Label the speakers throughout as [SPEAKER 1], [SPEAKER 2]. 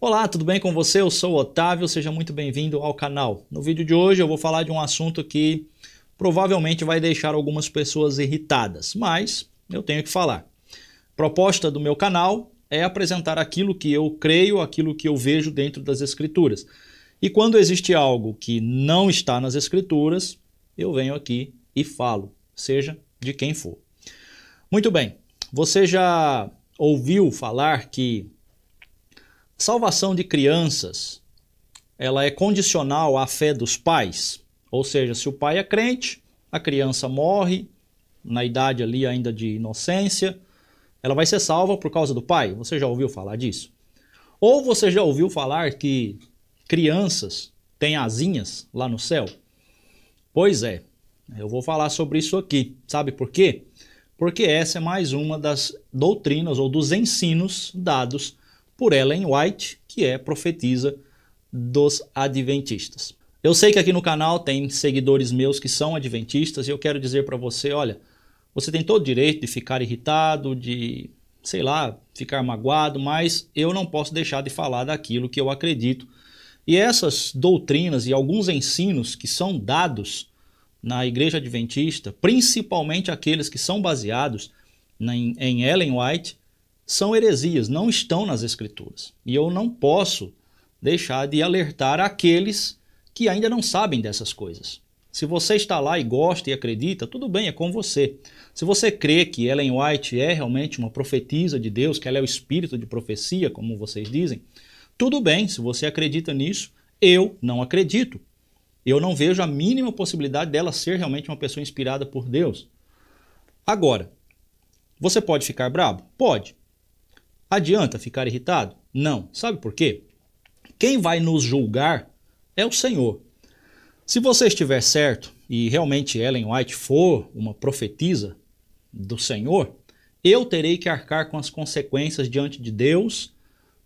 [SPEAKER 1] Olá, tudo bem com você? Eu sou o Otávio, seja muito bem-vindo ao canal. No vídeo de hoje eu vou falar de um assunto que provavelmente vai deixar algumas pessoas irritadas, mas eu tenho que falar. A proposta do meu canal é apresentar aquilo que eu creio, aquilo que eu vejo dentro das Escrituras. E quando existe algo que não está nas Escrituras, eu venho aqui e falo, seja de quem for. Muito bem, você já ouviu falar que salvação de crianças, ela é condicional à fé dos pais? Ou seja, se o pai é crente, a criança morre na idade ali ainda de inocência, ela vai ser salva por causa do pai? Você já ouviu falar disso? Ou você já ouviu falar que crianças têm asinhas lá no céu? Pois é, eu vou falar sobre isso aqui. Sabe por quê? Porque essa é mais uma das doutrinas ou dos ensinos dados por Ellen White, que é profetisa dos adventistas. Eu sei que aqui no canal tem seguidores meus que são adventistas e eu quero dizer para você, olha, você tem todo o direito de ficar irritado, de, sei lá, ficar magoado, mas eu não posso deixar de falar daquilo que eu acredito. E essas doutrinas e alguns ensinos que são dados na Igreja Adventista, principalmente aqueles que são baseados em Ellen White, são heresias, não estão nas Escrituras. E eu não posso deixar de alertar aqueles que ainda não sabem dessas coisas. Se você está lá e gosta e acredita, tudo bem, é com você. Se você crê que Ellen White é realmente uma profetisa de Deus, que ela é o espírito de profecia, como vocês dizem, tudo bem, se você acredita nisso, eu não acredito. Eu não vejo a mínima possibilidade dela ser realmente uma pessoa inspirada por Deus. Agora, você pode ficar bravo? Pode. Adianta ficar irritado? Não. Sabe por quê? Quem vai nos julgar é o Senhor. Se você estiver certo e realmente Ellen White for uma profetisa do Senhor, eu terei que arcar com as consequências diante de Deus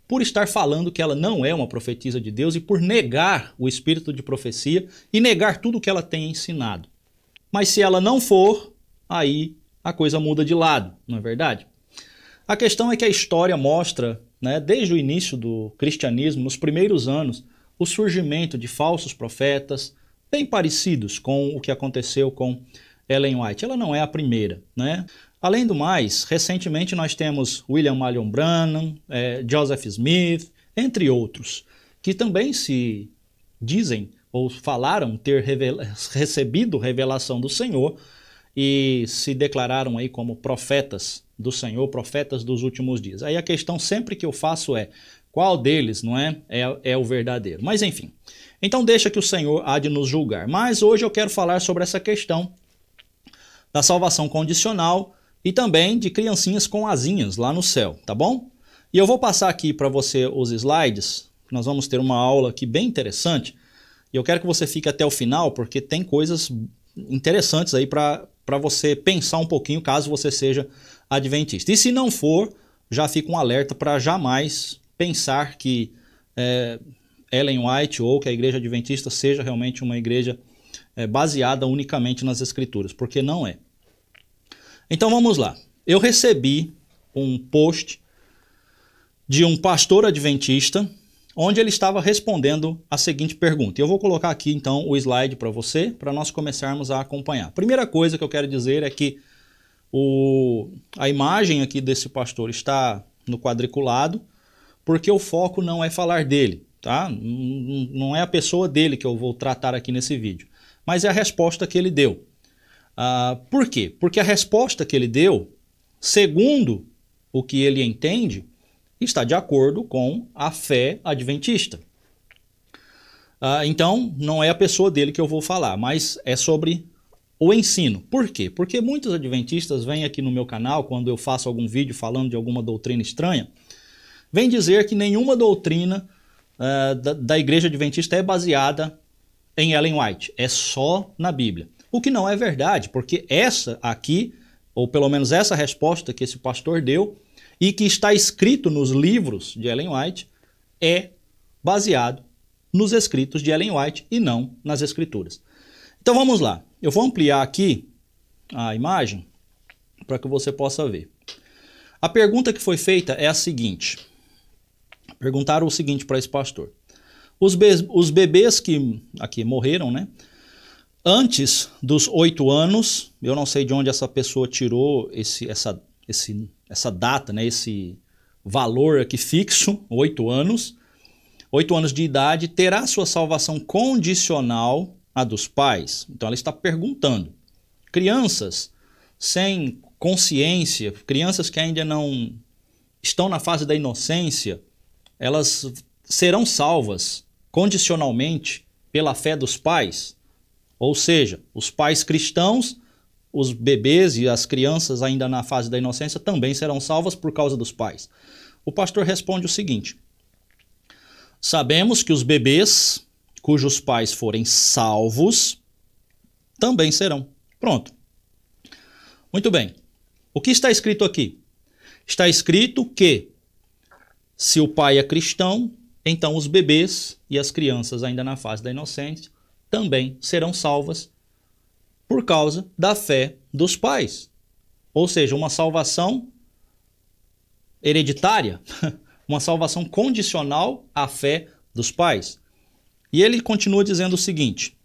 [SPEAKER 1] por estar falando que ela não é uma profetisa de Deus e por negar o espírito de profecia e negar tudo que ela tem ensinado. Mas se ela não for, aí a coisa muda de lado, não é verdade? A questão é que a história mostra, desde o início do cristianismo, nos primeiros anos, o surgimento de falsos profetas, bem parecidos com o que aconteceu com Ellen White. Ela não é a primeira, Além do mais, recentemente nós temos William Marion Branham, Joseph Smith, entre outros, que também se dizem ou falaram ter recebido revelação do Senhor e se declararam aí como profetas do Senhor, profetas dos últimos dias. Aí a questão sempre que eu faço é, qual deles é o verdadeiro? Mas enfim, então deixa que o Senhor há de nos julgar. Mas hoje eu quero falar sobre essa questão da salvação condicional e também de criancinhas com asinhas lá no céu, tá bom? E eu vou passar aqui para você os slides, nós vamos ter uma aula aqui bem interessante, e eu quero que você fique até o final, porque tem coisas interessantes aí para você pensar um pouquinho, caso você seja adventista. E se não for, já fica um alerta para jamais pensar que Ellen White ou que a igreja adventista seja realmente uma igreja baseada unicamente nas Escrituras, porque não é. Então vamos lá. Eu recebi um post de um pastor adventista, onde ele estava respondendo a seguinte pergunta. Eu vou colocar aqui então o slide para você, para nós começarmos a acompanhar. Primeira coisa que eu quero dizer é que a imagem aqui desse pastor está no quadriculado, porque o foco não é falar dele, tá? Não é a pessoa dele que eu vou tratar aqui nesse vídeo, mas é a resposta que ele deu. Por quê? Porque a resposta que ele deu, segundo o que ele entende, está de acordo com a fé adventista. Então, não é a pessoa dele que eu vou falar, mas é sobre o ensino. Por quê? Porque muitos adventistas vêm aqui no meu canal, quando eu faço algum vídeo falando de alguma doutrina estranha, vêm dizer que nenhuma doutrina da igreja adventista é baseada em Ellen White, é só na Bíblia. O que não é verdade, porque essa aqui, ou pelo menos essa resposta que esse pastor deu, e que está escrito nos livros de Ellen White, é baseado nos escritos de Ellen White e não nas Escrituras. Então vamos lá, eu vou ampliar aqui a imagem para que você possa ver. A pergunta que foi feita é a seguinte: Perguntaram o seguinte para esse pastor: os bebês que aqui morreram, né? Antes dos 8 anos, eu não sei de onde essa pessoa tirou essa data, né? Esse valor aqui fixo, 8 anos. 8 anos de idade, terá sua salvação condicional à dos pais? Então ela está perguntando. Crianças sem consciência, crianças que ainda não estão na fase da inocência, elas serão salvas condicionalmente pela fé dos pais? Ou seja, os pais cristãos, os bebês e as crianças ainda na fase da inocência também serão salvas por causa dos pais? O pastor responde o seguinte: sabemos que os bebês cujos pais forem salvos também serão. Pronto. Muito bem. O que está escrito aqui? Está escrito que se o pai é cristão, então os bebês e as crianças ainda na fase da inocência também serão salvas por causa da fé dos pais. Ou seja, uma salvação hereditária, uma salvação condicional à fé dos pais. E ele continua dizendo o seguinte: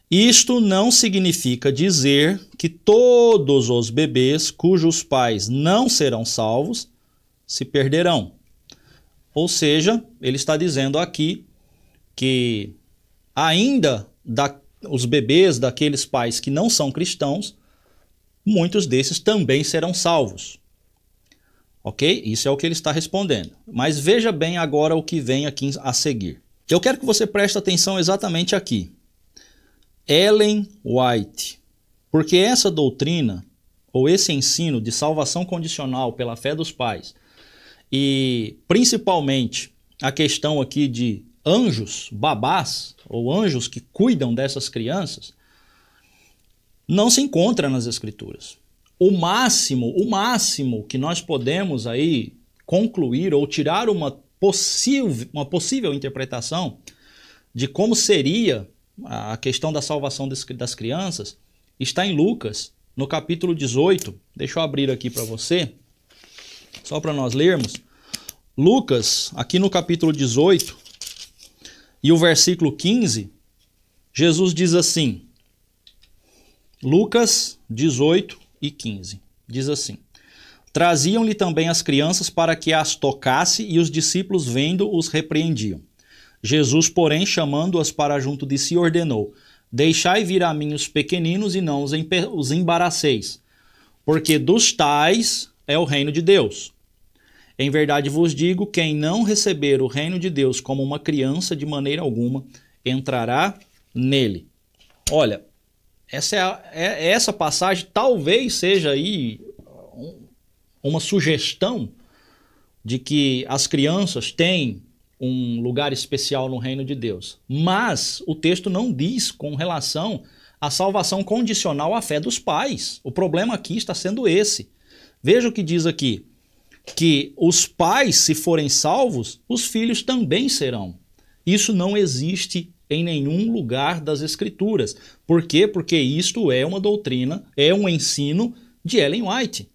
[SPEAKER 1] isto não significa dizer que todos os bebês cujos pais não serão salvos se perderão. Ou seja, ele está dizendo aqui que ainda os bebês daqueles pais que não são cristãos, muitos desses também serão salvos. Ok? Isso é o que ele está respondendo. Mas veja bem agora o que vem aqui a seguir. Eu quero que você preste atenção exatamente aqui. Ellen White. Porque essa doutrina, ou esse ensino de salvação condicional pela fé dos pais, e principalmente a questão aqui de anjos, babás, ou anjos que cuidam dessas crianças, não se encontra nas Escrituras. O máximo que nós podemos aí concluir ou tirar uma possível interpretação de como seria a questão da salvação das crianças está em Lucas, no capítulo 18. Deixa eu abrir aqui para você, só para nós lermos. Lucas, aqui no capítulo 18, e o versículo 15, Jesus diz assim, Lucas 18 e 15, diz assim: traziam-lhe também as crianças para que as tocasse, e os discípulos, vendo, os repreendiam. Jesus, porém, chamando-as para junto de si, ordenou: deixai vir a mim os pequeninos e não os embaraceis, porque dos tais é o reino de Deus. Em verdade vos digo, quem não receber o reino de Deus como uma criança, de maneira alguma entrará nele. Olha, essa passagem talvez seja aí uma sugestão de que as crianças têm um lugar especial no reino de Deus. Mas o texto não diz com relação à salvação condicional à fé dos pais. O problema aqui está sendo esse. Veja o que diz aqui, que os pais, se forem salvos, os filhos também serão. Isso não existe em nenhum lugar das Escrituras. Por quê? Porque isto é uma doutrina, é um ensino de Ellen White.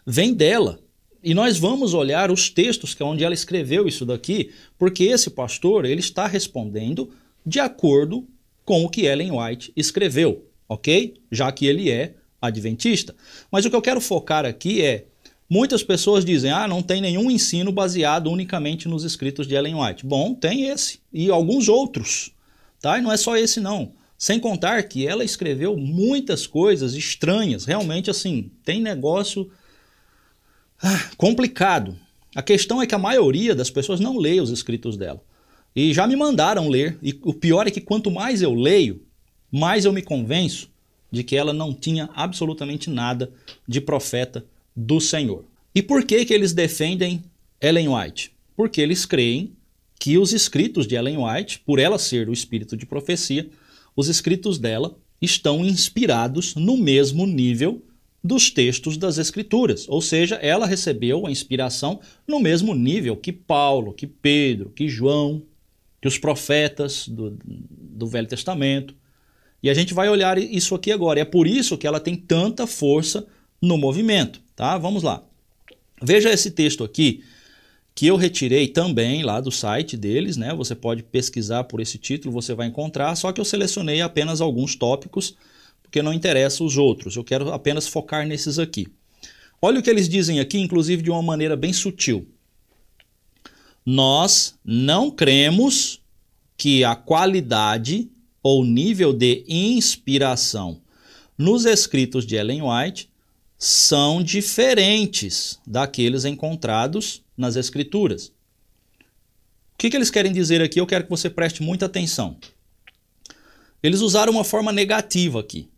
[SPEAKER 1] Vem dela. E nós vamos olhar os textos que é onde ela escreveu isso daqui, porque esse pastor ele está respondendo de acordo com o que Ellen White escreveu, ok? Já que ele é adventista. Mas o que eu quero focar aqui é, muitas pessoas dizem, não tem nenhum ensino baseado unicamente nos escritos de Ellen White. Bom, tem esse e alguns outros, tá? E não é só esse não. Sem contar que ela escreveu muitas coisas estranhas, realmente assim, tem negócio complicado. A questão é que a maioria das pessoas não lê os escritos dela. E já me mandaram ler, e o pior é que quanto mais eu leio, mais eu me convenço de que ela não tinha absolutamente nada de profeta do Senhor. E por que eles defendem Ellen White? Porque eles creem que os escritos de Ellen White, por ela ser o espírito de profecia, os escritos dela estão inspirados no mesmo nível dos textos das Escrituras. Ou seja, ela recebeu a inspiração no mesmo nível que Paulo, que Pedro, que João, que os profetas do Velho Testamento. E a gente vai olhar isso aqui agora. É por isso que ela tem tanta força no movimento. Tá? Vamos lá. Veja esse texto aqui, que eu retirei também lá do site deles, né? Você pode pesquisar por esse título, você vai encontrar, só que eu selecionei apenas alguns tópicos, porque não interessa os outros, eu quero apenas focar nesses aqui. Olha o que eles dizem aqui, inclusive de uma maneira bem sutil. Nós não cremos que a qualidade ou nível de inspiração nos escritos de Ellen White são diferentes daqueles encontrados nas Escrituras. O que eles querem dizer aqui? Eu quero que você preste muita atenção. Eles usaram uma forma negativa aqui.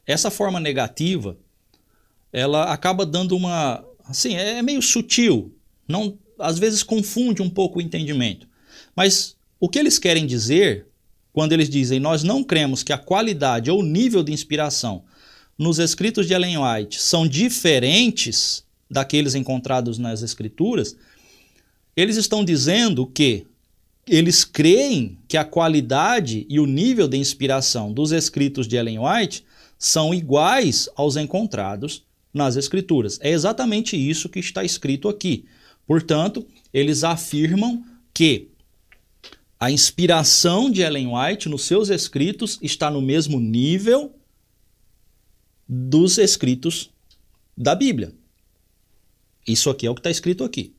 [SPEAKER 1] Essa forma negativa, ela acaba dando uma... assim, é meio sutil, não, às vezes confunde um pouco o entendimento. Mas o que eles querem dizer, quando eles dizem nós não cremos que a qualidade ou nível de inspiração nos escritos de Ellen White são diferentes daqueles encontrados nas Escrituras, eles estão dizendo que eles creem que a qualidade e o nível de inspiração dos escritos de Ellen White são iguais aos encontrados nas Escrituras. É exatamente isso que está escrito aqui. Portanto, eles afirmam que a inspiração de Ellen White nos seus escritos está no mesmo nível dos escritos da Bíblia. Isso aqui é o que está escrito aqui.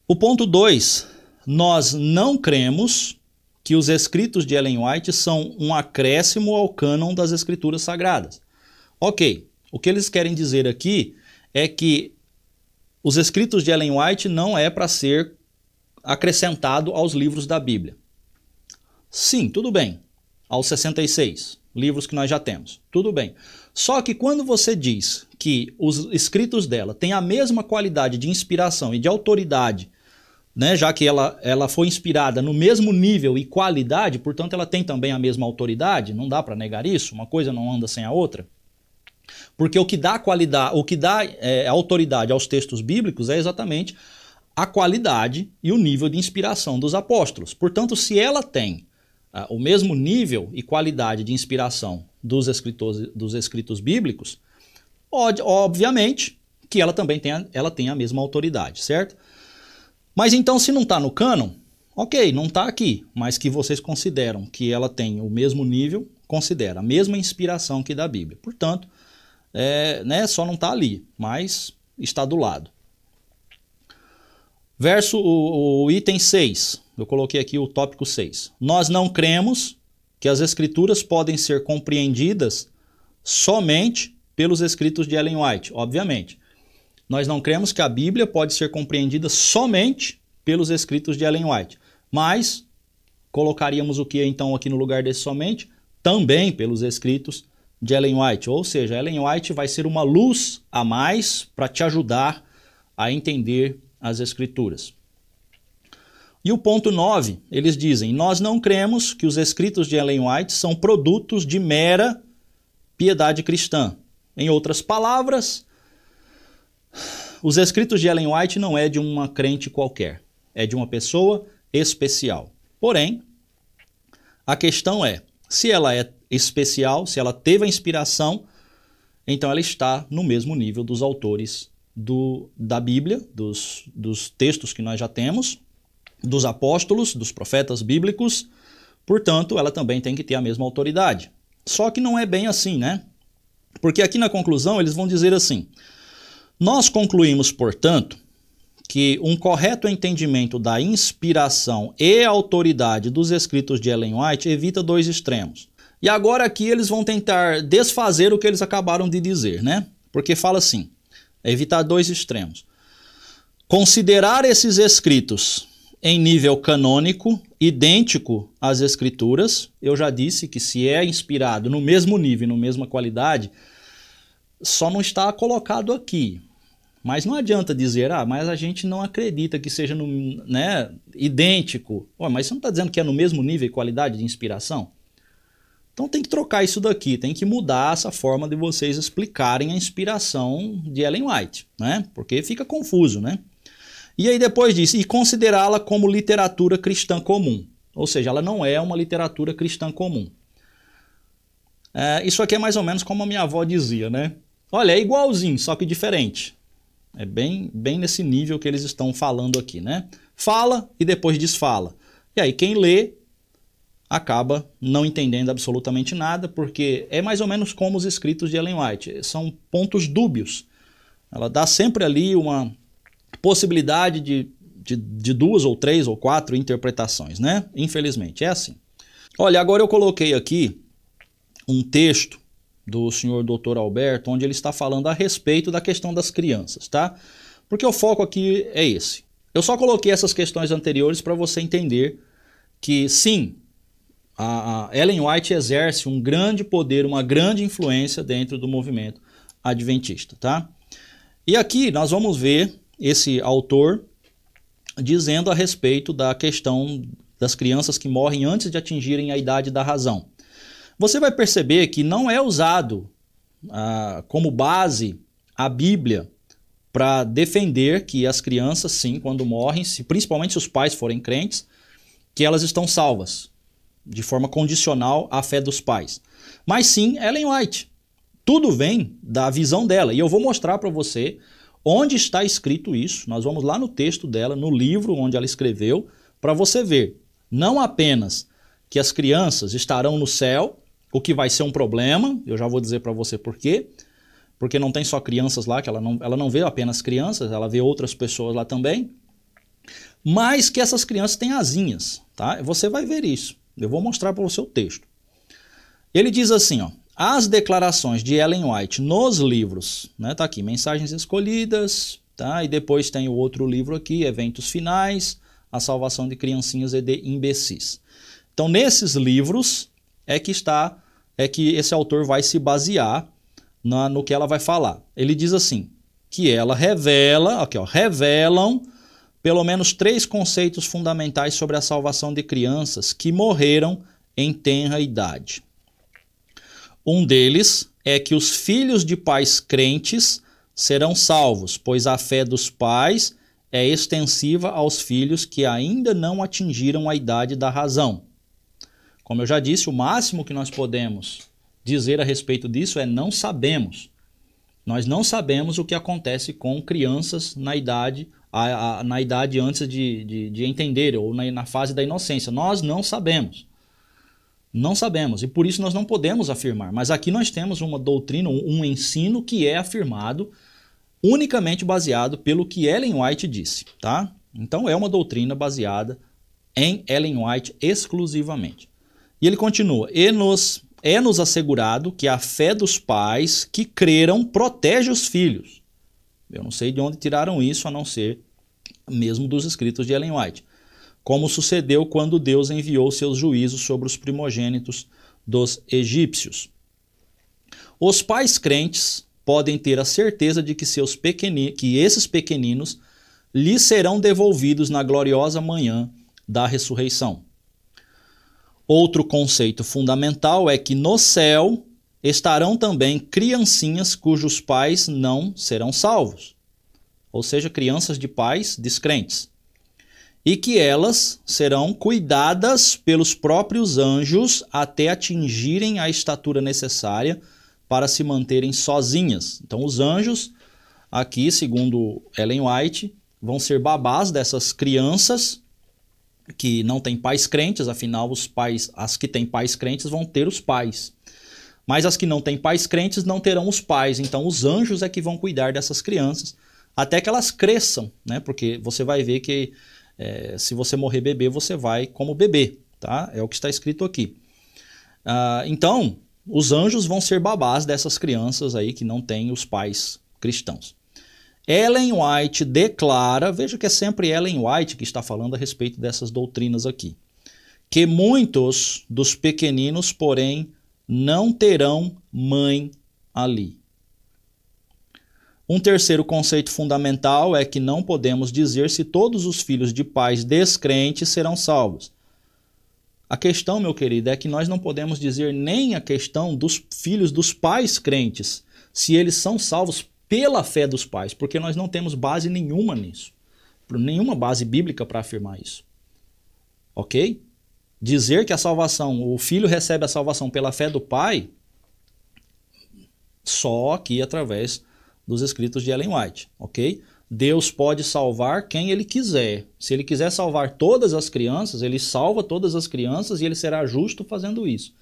[SPEAKER 1] O ponto 2, nós não cremos que os escritos de Ellen White são um acréscimo ao cânon das Escrituras Sagradas. Ok, o que eles querem dizer aqui é que os escritos de Ellen White não é para ser acrescentado aos livros da Bíblia. Sim, tudo bem, aos 66 livros que nós já temos, tudo bem. Só que quando você diz que os escritos dela têm a mesma qualidade de inspiração e de autoridade, né, já que ela foi inspirada no mesmo nível e qualidade, portanto ela tem também a mesma autoridade, não dá para negar isso, uma coisa não anda sem a outra. Porque o que dá qualidade, o que dá autoridade aos textos bíblicos é exatamente a qualidade e o nível de inspiração dos apóstolos. Portanto, se ela tem o mesmo nível e qualidade de inspiração dos escritos bíblicos, obviamente que ela também tem a mesma autoridade, certo? Mas então, se não está no cânon, ok, não está aqui, mas que vocês consideram que ela tem o mesmo nível, considera a mesma inspiração que da Bíblia. Portanto, né, só não está ali, mas está do lado. Verso, o item 6, eu coloquei aqui o tópico 6. Nós não cremos que as Escrituras podem ser compreendidas somente pelos escritos de Ellen White, obviamente. Nós não cremos que a Bíblia pode ser compreendida somente pelos escritos de Ellen White, mas colocaríamos o que então aqui no lugar desse somente? Também pelos escritos de Ellen White, ou seja, Ellen White vai ser uma luz a mais para te ajudar a entender as Escrituras. E o ponto 9, eles dizem, nós não cremos que os escritos de Ellen White são produtos de mera piedade cristã. Em outras palavras, os escritos de Ellen White não é de uma crente qualquer, é de uma pessoa especial. Porém, a questão é, se ela é especial, se ela teve a inspiração, então ela está no mesmo nível dos autores da Bíblia, dos textos que nós já temos, dos apóstolos, dos profetas bíblicos, portanto, ela também tem que ter a mesma autoridade. Só que não é bem assim, né? Porque aqui na conclusão eles vão dizer assim, nós concluímos, portanto, que um correto entendimento da inspiração e autoridade dos escritos de Ellen White evita dois extremos. E agora aqui eles vão tentar desfazer o que eles acabaram de dizer, né? Porque fala assim, evitar dois extremos. Considerar esses escritos em nível canônico, idêntico às Escrituras. Eu já disse que se é inspirado no mesmo nível, na mesma qualidade, só não está colocado aqui. Mas não adianta dizer, mas a gente não acredita que seja idêntico. Mas você não está dizendo que é no mesmo nível e qualidade de inspiração? Então tem que trocar isso daqui, tem que mudar essa forma de vocês explicarem a inspiração de Ellen White, né? Porque fica confuso, né? E aí depois disso, e considerá-la como literatura cristã comum. Ou seja, ela não é uma literatura cristã comum. Isso aqui é mais ou menos como a minha avó dizia, né? Olha, é igualzinho, só que diferente. É bem nesse nível que eles estão falando aqui, né? Fala e depois desfala. E aí quem lê acaba não entendendo absolutamente nada, porque é mais ou menos como os escritos de Ellen White. São pontos dúbios. Ela dá sempre ali uma possibilidade de 2 ou 3 ou 4 interpretações, né? Infelizmente, é assim. Olha, agora eu coloquei aqui um texto do senhor Dr. Alberto, onde ele está falando a respeito da questão das crianças, tá? Porque o foco aqui é esse. Eu só coloquei essas questões anteriores para você entender que, sim, a Ellen White exerce um grande poder, uma grande influência dentro do movimento adventista, tá? E aqui nós vamos ver esse autor dizendo a respeito da questão das crianças que morrem antes de atingirem a idade da razão. Você vai perceber que não é usado como base a Bíblia para defender que as crianças, sim, quando morrem, principalmente se os pais forem crentes, que elas estão salvas, de forma condicional à fé dos pais. Mas sim, Ellen White. Tudo vem da visão dela. E eu vou mostrar para você onde está escrito isso. Nós vamos lá no texto dela, no livro onde ela escreveu, para você ver. Não apenas que as crianças estarão no céu, o que vai ser um problema, eu já vou dizer para você por quê. Porque não tem só crianças lá, que ela não vê apenas crianças, ela vê outras pessoas lá também. Mas que essas crianças têm asinhas, tá? Você vai ver isso. Eu vou mostrar para você o texto. Ele diz assim, ó, as declarações de Ellen White nos livros, né, tá aqui, Mensagens Escolhidas, tá? E depois tem o outro livro aqui, Eventos Finais, A Salvação de Criancinhas e de Imbecis. Então, nesses livros é que esse autor vai se basear no que ela vai falar. Ele diz assim, que ela revela, aqui ó, revelam pelo menos 3 conceitos fundamentais sobre a salvação de crianças que morreram em tenra idade. Um deles é que os filhos de pais crentes serão salvos, pois a fé dos pais é extensiva aos filhos que ainda não atingiram a idade da razão. Como eu já disse, o máximo que nós podemos dizer a respeito disso é não sabemos. Nós não sabemos o que acontece com crianças na idade antes de entender, ou na fase da inocência. Nós não sabemos. Não sabemos, e por isso nós não podemos afirmar. Mas aqui nós temos uma doutrina, um ensino que é afirmado unicamente baseado pelo que Ellen White disse, tá? Então é uma doutrina baseada em Ellen White exclusivamente. E ele continua, é nos assegurado que a fé dos pais que creram protege os filhos. Eu não sei de onde tiraram isso, a não ser mesmo dos escritos de Ellen White. Como sucedeu quando Deus enviou seus juízos sobre os primogênitos dos egípcios. Os pais crentes podem ter a certeza de que esses pequeninos lhes serão devolvidos na gloriosa manhã da ressurreição. Outro conceito fundamental é que no céu estarão também criancinhas cujos pais não serão salvos, ou seja, crianças de pais descrentes, e que elas serão cuidadas pelos próprios anjos até atingirem a estatura necessária para se manterem sozinhas. Então os anjos, aqui segundo Ellen White, vão ser babás dessas crianças que não têm pais crentes, afinal as que têm pais crentes vão ter os pais. Mas as que não têm pais crentes não terão os pais, então os anjos é que vão cuidar dessas crianças até que elas cresçam, né? Porque você vai ver que se você morrer bebê, você vai como bebê, tá? É o que está escrito aqui. Então, os anjos vão ser babás dessas crianças aí que não têm os pais cristãos. Ellen White declara, veja que é sempre Ellen White que está falando a respeito dessas doutrinas aqui, que muitos dos pequeninos, porém, não terão mãe ali. Um terceiro conceito fundamental é que não podemos dizer se todos os filhos de pais descrentes serão salvos. A questão, meu querido, é que nós não podemos dizer nem a questão dos filhos dos pais crentes, se eles são salvos pela fé dos pais, porque nós não temos base nenhuma nisso, nenhuma base bíblica para afirmar isso. Ok? Dizer que a salvação, o filho recebe a salvação pela fé do pai, só aqui através dos escritos de Ellen White, ok? Deus pode salvar quem Ele quiser. Se Ele quiser salvar todas as crianças, Ele salva todas as crianças e Ele será justo fazendo isso.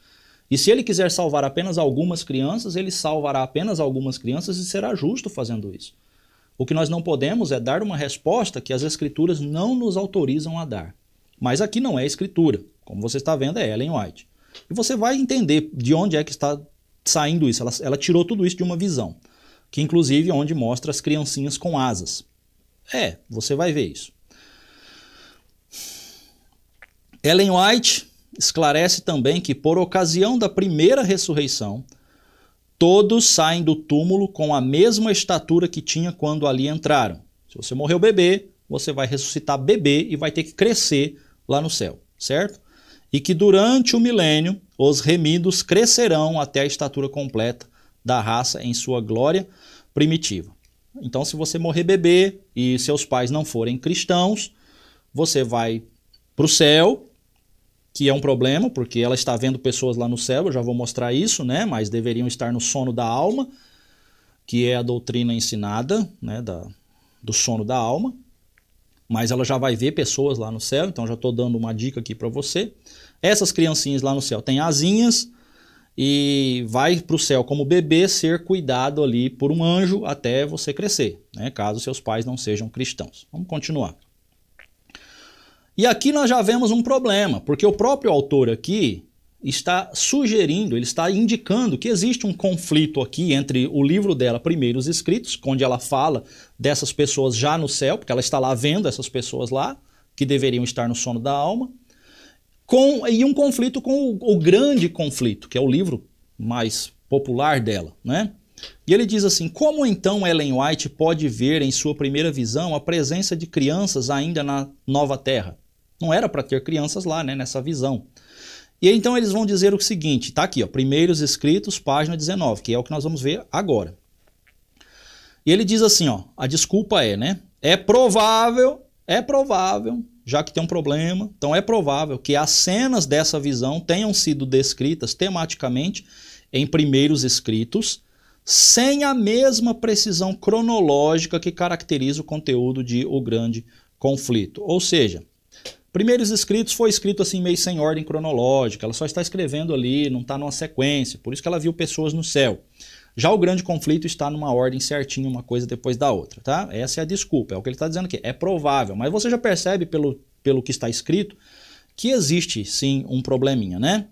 [SPEAKER 1] E se Ele quiser salvar apenas algumas crianças, Ele salvará apenas algumas crianças e será justo fazendo isso. O que nós não podemos é dar uma resposta que as Escrituras não nos autorizam a dar. Mas aqui não é Escritura. Como você está vendo, é Ellen White. E você vai entender de onde é que está saindo isso. Ela tirou tudo isso de uma visão. Que inclusive é onde mostra as criancinhas com asas. Você vai ver isso. Ellen White esclarece também que por ocasião da primeira ressurreição, todos saem do túmulo com a mesma estatura que tinha quando ali entraram. Se você morreu bebê, você vai ressuscitar bebê e vai ter que crescer lá no céu, certo? E que durante o milênio, os remidos crescerão até a estatura completa da raça em sua glória primitiva. Então, se você morrer bebê e seus pais não forem cristãos, você vai para o céu, que é um problema, porque ela está vendo pessoas lá no céu, eu já vou mostrar isso, né? Mas deveriam estar no sono da alma, que é a doutrina ensinada, né? Do sono da alma. Mas ela já vai ver pessoas lá no céu, então já estou dando uma dica aqui para você. Essas criancinhas lá no céu têm asinhas, e vai para o céu como bebê ser cuidado ali por um anjo até você crescer, né? Caso seus pais não sejam cristãos. Vamos continuar. E aqui nós já vemos um problema, porque o próprio autor aqui está sugerindo, ele está indicando que existe um conflito aqui entre o livro dela, Primeiros Escritos, onde ela fala dessas pessoas já no céu, porque ela está lá vendo essas pessoas lá, que deveriam estar no sono da alma, e um conflito com o grande conflito, que é o livro mais popular dela, né? E ele diz assim: como então Ellen White pode ver em sua primeira visão a presença de crianças ainda na Nova Terra? Não era para ter crianças lá, né, nessa visão. E então eles vão dizer o seguinte, tá aqui, ó, Primeiros Escritos, página 19, que é o que nós vamos ver agora. E ele diz assim, ó, a desculpa é, né? É provável, já que tem um problema, então é provável que as cenas dessa visão tenham sido descritas tematicamente em Primeiros Escritos, sem a mesma precisão cronológica que caracteriza o conteúdo de O Grande Conflito. Ou seja, Primeiros Escritos foi escrito assim meio sem ordem cronológica, ela só está escrevendo ali, não está numa sequência, por isso que ela viu pessoas no céu. Já O Grande Conflito está numa ordem certinha, uma coisa depois da outra, tá? Essa é a desculpa, é o que ele está dizendo aqui, é provável, mas você já percebe pelo que está escrito que existe sim um probleminha, né?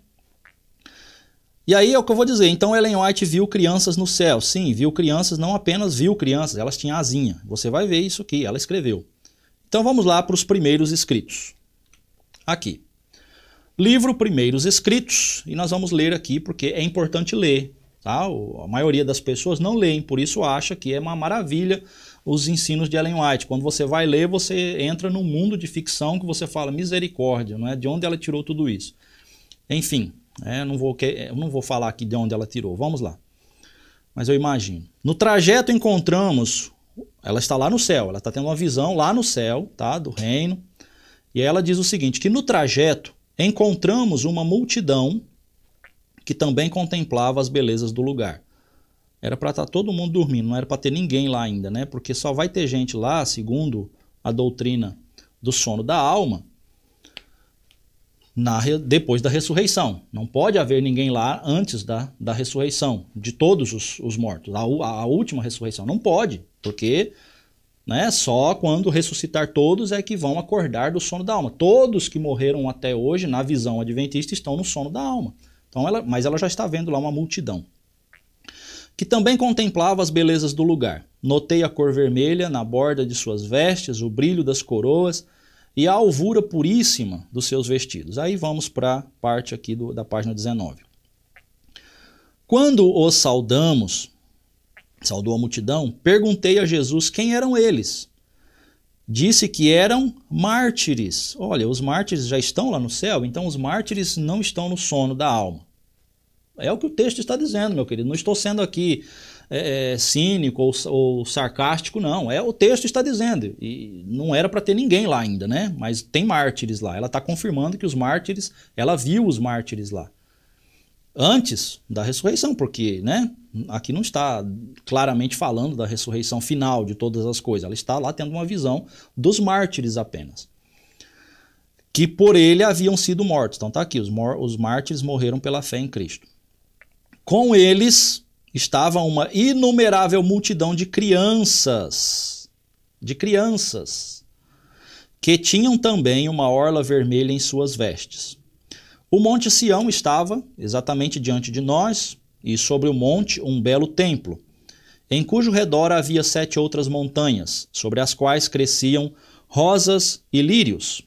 [SPEAKER 1] E aí é o que eu vou dizer, então Ellen White viu crianças no céu, sim, viu crianças, não apenas viu crianças, elas tinham asinha, você vai ver isso aqui, ela escreveu. Então vamos lá para os Primeiros Escritos. Aqui, livro Primeiros Escritos, e nós vamos ler aqui porque é importante ler, tá? A maioria das pessoas não leem, por isso acha que é uma maravilha os ensinos de Ellen White. Quando você vai ler, você entra num mundo de ficção que você fala, misericórdia, não é? De onde ela tirou tudo isso? Enfim, eu não vou falar aqui de onde ela tirou, vamos lá. Mas eu imagino. No trajeto encontramos, ela está lá no céu, ela está tendo uma visão lá no céu, tá? Do reino. E ela diz o seguinte, que no trajeto encontramos uma multidão que também contemplava as belezas do lugar. Era para estar todo mundo dormindo, não era para ter ninguém lá ainda, né? Porque só vai ter gente lá, segundo a doutrina do sono da alma, depois da ressurreição. Não pode haver ninguém lá antes da ressurreição, de todos os mortos, a última ressurreição. Não pode, porque... né? Só quando ressuscitar todos é que vão acordar do sono da alma. Todos que morreram até hoje, na visão adventista, estão no sono da alma. Então mas ela já está vendo lá uma multidão. Que também contemplava as belezas do lugar. Notei a cor vermelha na borda de suas vestes, o brilho das coroas e a alvura puríssima dos seus vestidos. Aí vamos para a parte aqui da página 19. Quando os saudamos... saudou a multidão, perguntei a Jesus quem eram eles. Disse que eram mártires. Olha, os mártires já estão lá no céu, então os mártires não estão no sono da alma. É o que o texto está dizendo, meu querido. Não estou sendo aqui cínico ou sarcástico, não. O texto está dizendo. E não era para ter ninguém lá ainda, né? Mas tem mártires lá. Ela está confirmando que os mártires, ela viu os mártires lá. antes da ressurreição, porque, né, aqui não está claramente falando da ressurreição final de todas as coisas, ela está lá tendo uma visão dos mártires apenas, que por ele haviam sido mortos. Então está aqui, os mártires morreram pela fé em Cristo. Com eles estava uma inumerável multidão de crianças, que tinham também uma orla vermelha em suas vestes. O monte Sião estava exatamente diante de nós, e sobre o monte um belo templo, em cujo redor havia 7 outras montanhas, sobre as quais cresciam rosas e lírios.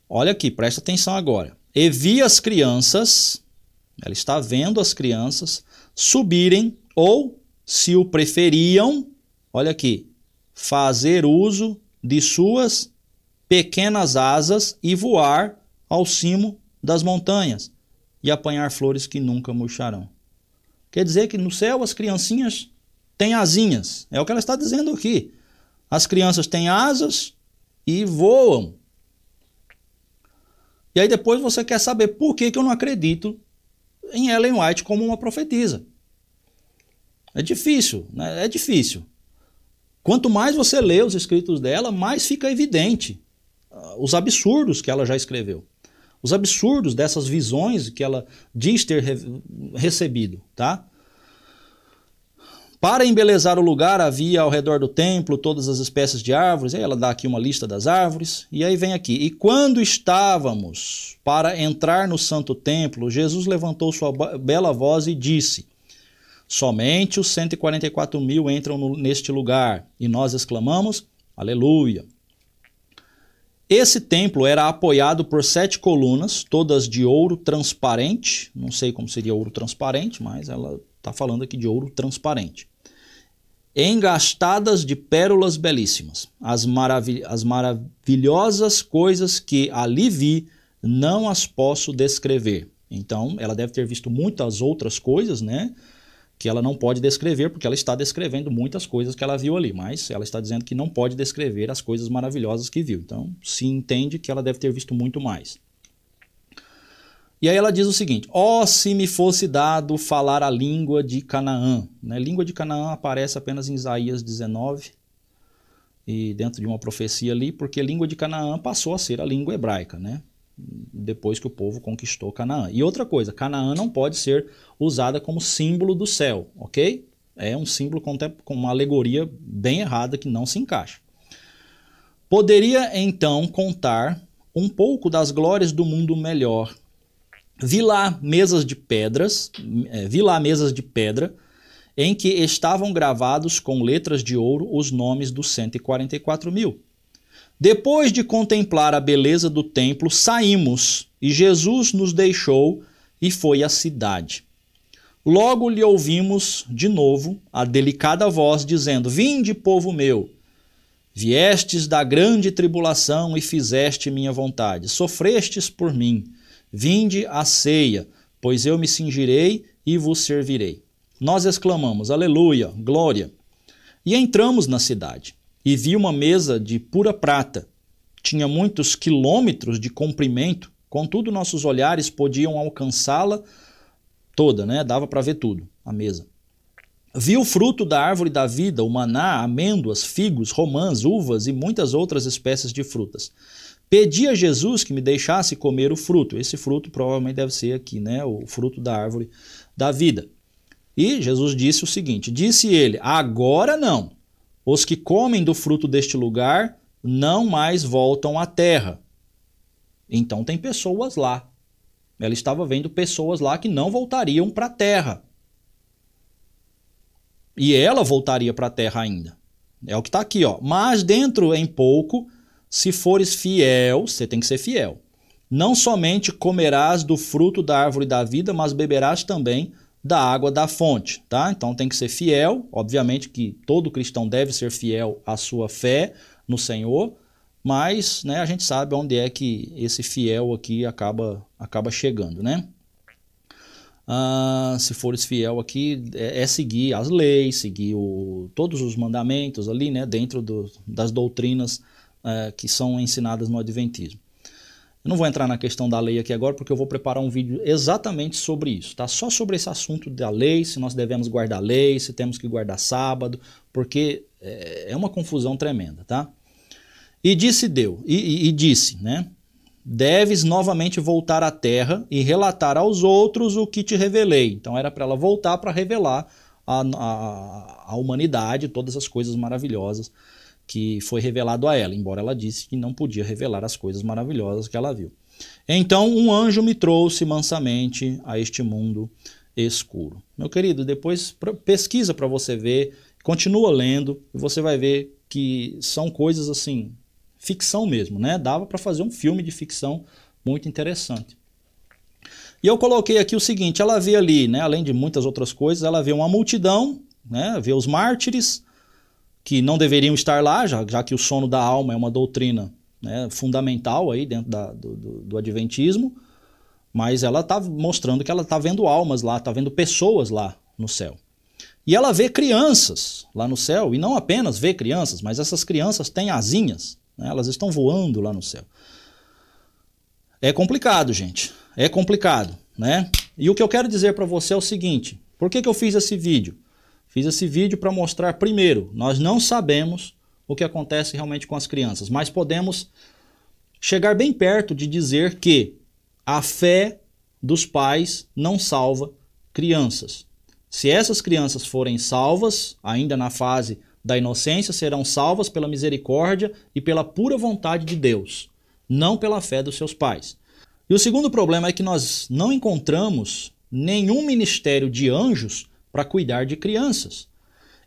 [SPEAKER 1] Olha aqui, presta atenção agora. E vi as crianças, ela está vendo as crianças, subirem, ou, se o preferiam, olha aqui, fazer uso de suas pequenas asas e voar ao cimo das montanhas e apanhar flores que nunca murcharão. Quer dizer que no céu as criancinhas têm asinhas. É o que ela está dizendo aqui. As crianças têm asas e voam. E aí depois você quer saber por que eu não acredito em Ellen White como uma profetisa. É difícil, né? É difícil. Quanto mais você lê os escritos dela, mais fica evidente os absurdos que ela já escreveu. Os absurdos dessas visões que ela diz ter recebido, tá? Para embelezar o lugar, havia ao redor do templo todas as espécies de árvores. Aí ela dá aqui uma lista das árvores. E aí vem aqui. E quando estávamos para entrar no santo templo, Jesus levantou sua bela voz e disse: somente os 144.000 entram neste lugar. E nós exclamamos: aleluia. Esse templo era apoiado por 7 colunas, todas de ouro transparente. Não sei como seria ouro transparente, mas ela está falando aqui de ouro transparente. Engastadas de pérolas belíssimas. As maravilhosas coisas que ali vi, não as posso descrever. Então, ela deve ter visto muitas outras coisas, né? Que ela não pode descrever, porque ela está descrevendo muitas coisas que ela viu ali, mas ela está dizendo que não pode descrever as coisas maravilhosas que viu. Então, se entende que ela deve ter visto muito mais. E aí ela diz o seguinte: ó, se me fosse dado falar a língua de Canaã. Né? Língua de Canaã aparece apenas em Isaías 19, e dentro de uma profecia ali, porque língua de Canaã passou a ser a língua hebraica, né? Depois que o povo conquistou Canaã. E outra coisa, Canaã não pode ser usada como símbolo do céu, ok? É um símbolo com uma alegoria bem errada que não se encaixa. Poderia então contar um pouco das glórias do mundo melhor. Vi lá mesas de pedra em que estavam gravados com letras de ouro os nomes dos 144.000. Depois de contemplar a beleza do templo, saímos, e Jesus nos deixou e foi à cidade. Logo lhe ouvimos de novo a delicada voz dizendo: vinde, povo meu, viestes da grande tribulação e fizeste minha vontade, sofrestes por mim, vinde à ceia, pois eu me cingirei e vos servirei. Nós exclamamos: aleluia, glória. E entramos na cidade. E vi uma mesa de pura prata. Tinha muitos quilômetros de comprimento, contudo nossos olhares podiam alcançá-la toda, né? Dava para ver tudo, a mesa. Vi o fruto da árvore da vida, o maná, amêndoas, figos, romãs, uvas e muitas outras espécies de frutas. Pedi a Jesus que me deixasse comer o fruto. Esse fruto provavelmente deve ser aqui, né? O fruto da árvore da vida. E Jesus disse o seguinte: disse ele, agora não. Os que comem do fruto deste lugar não mais voltam à terra. Então tem pessoas lá. Ela estava vendo pessoas lá que não voltariam para a terra. E ela voltaria para a terra ainda. É o que está aqui, ó. Mas dentro em pouco, se fores fiel, você tem que ser fiel. Não somente comerás do fruto da árvore da vida, mas beberás também da água da fonte, tá? Então tem que ser fiel, obviamente que todo cristão deve ser fiel à sua fé no Senhor, mas, né, a gente sabe onde é que esse fiel aqui acaba chegando, né? Se fores fiel aqui, é seguir as leis, seguir todos os mandamentos ali, né, dentro das doutrinas que são ensinadas no Adventismo. Eu não vou entrar na questão da lei aqui agora, porque eu vou preparar um vídeo exatamente sobre isso, tá? Só sobre esse assunto da lei, se nós devemos guardar lei, se temos que guardar sábado, porque é uma confusão tremenda, tá? E disse disse, né? Deves novamente voltar à terra e relatar aos outros o que te revelei. Então era para ela voltar para revelar à humanidade todas as coisas maravilhosas que foi revelado a ela, embora ela disse que não podia revelar as coisas maravilhosas que ela viu. Então um anjo me trouxe mansamente a este mundo escuro. Meu querido, depois pesquisa para você ver, continua lendo e você vai ver que são coisas assim, ficção mesmo, né? Dava para fazer um filme de ficção muito interessante. E eu coloquei aqui o seguinte, ela vê ali, né, além de muitas outras coisas, ela vê uma multidão, né, vê os mártires, que não deveriam estar lá, já que o sono da alma é uma doutrina, né, fundamental aí dentro do adventismo, mas ela está mostrando que ela está vendo almas lá, está vendo pessoas lá no céu. E ela vê crianças lá no céu, e não apenas vê crianças, mas essas crianças têm asinhas, né, elas estão voando lá no céu. É complicado, gente, é complicado, né? E o que eu quero dizer para você é o seguinte, por que eu fiz esse vídeo? Fiz esse vídeo para mostrar, primeiro, nós não sabemos o que acontece realmente com as crianças, mas podemos chegar bem perto de dizer que a fé dos pais não salva crianças. Se essas crianças forem salvas, ainda na fase da inocência, serão salvas pela misericórdia e pela pura vontade de Deus, não pela fé dos seus pais. E o segundo problema é que nós não encontramos nenhum ministério de anjos para cuidar de crianças.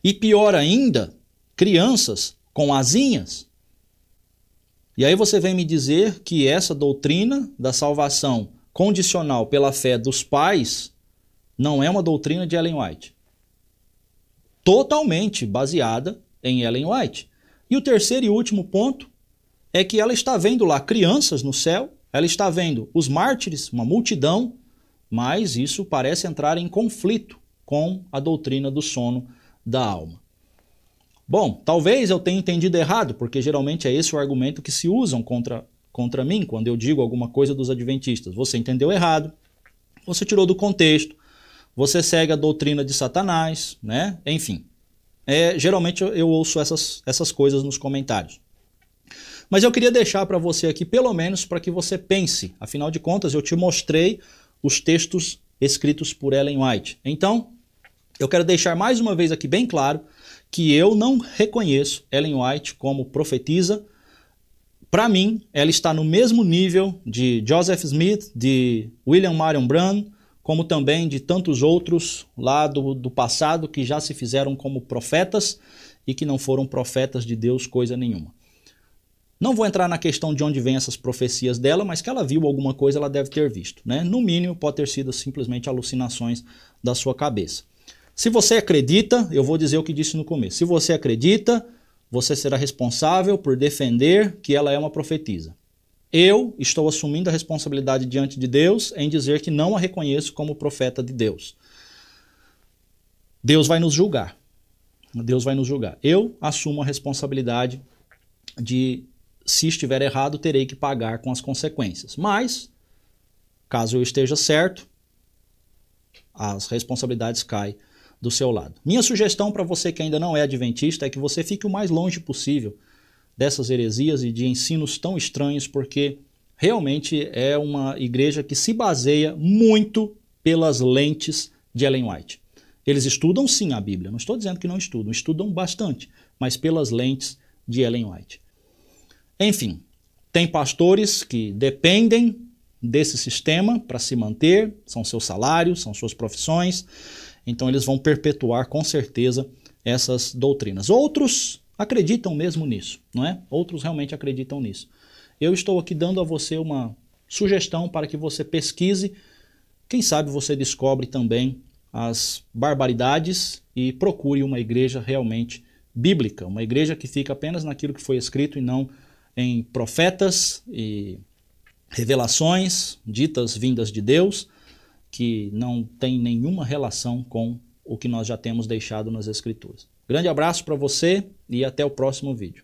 [SPEAKER 1] E pior ainda, crianças com asinhas. E aí você vem me dizer que essa doutrina da salvação condicional pela fé dos pais não é uma doutrina de Ellen White. Totalmente baseada em Ellen White. E o terceiro e último ponto é que ela está vendo lá crianças no céu, ela está vendo os mártires, uma multidão, mas isso parece entrar em conflito com a doutrina do sono da alma. Bom, talvez eu tenha entendido errado, porque geralmente é esse o argumento que se usam contra mim, quando eu digo alguma coisa dos adventistas. Você entendeu errado, você tirou do contexto, você segue a doutrina de Satanás, né? Enfim, geralmente eu ouço essas coisas nos comentários. Mas eu queria deixar para você aqui, pelo menos para que você pense. Afinal de contas, eu te mostrei os textos escritos por Ellen White. Então, eu quero deixar mais uma vez aqui bem claro que eu não reconheço Ellen White como profetisa. Para mim, ela está no mesmo nível de Joseph Smith, de William Marion Branham, como também de tantos outros lá do passado que já se fizeram como profetas e que não foram profetas de Deus coisa nenhuma. Não vou entrar na questão de onde vêm essas profecias dela, mas que ela viu alguma coisa, ela deve ter visto, né? No mínimo, pode ter sido simplesmente alucinações da sua cabeça. Se você acredita, eu vou dizer o que disse no começo. Se você acredita, você será responsável por defender que ela é uma profetisa. Eu estou assumindo a responsabilidade diante de Deus em dizer que não a reconheço como profeta de Deus. Deus vai nos julgar. Deus vai nos julgar. Eu assumo a responsabilidade de, se estiver errado, terei que pagar com as consequências. Mas, caso eu esteja certo, as responsabilidades caem do seu lado. Minha sugestão para você que ainda não é adventista é que você fique o mais longe possível dessas heresias e de ensinos tão estranhos, porque realmente é uma igreja que se baseia muito pelas lentes de Ellen White. Eles estudam sim a Bíblia, não estou dizendo que não estudam, estudam bastante, mas pelas lentes de Ellen White. Enfim, tem pastores que dependem desse sistema para se manter, são seus salários, são suas profissões, então eles vão perpetuar com certeza essas doutrinas. Outros acreditam mesmo nisso, não é? Outros realmente acreditam nisso. Eu estou aqui dando a você uma sugestão para que você pesquise, quem sabe você descobre também as barbaridades e procure uma igreja realmente bíblica, uma igreja que fica apenas naquilo que foi escrito e não em profetas e revelações ditas vindas de Deus, que não tem nenhuma relação com o que nós já temos deixado nas Escrituras. Grande abraço para você e até o próximo vídeo.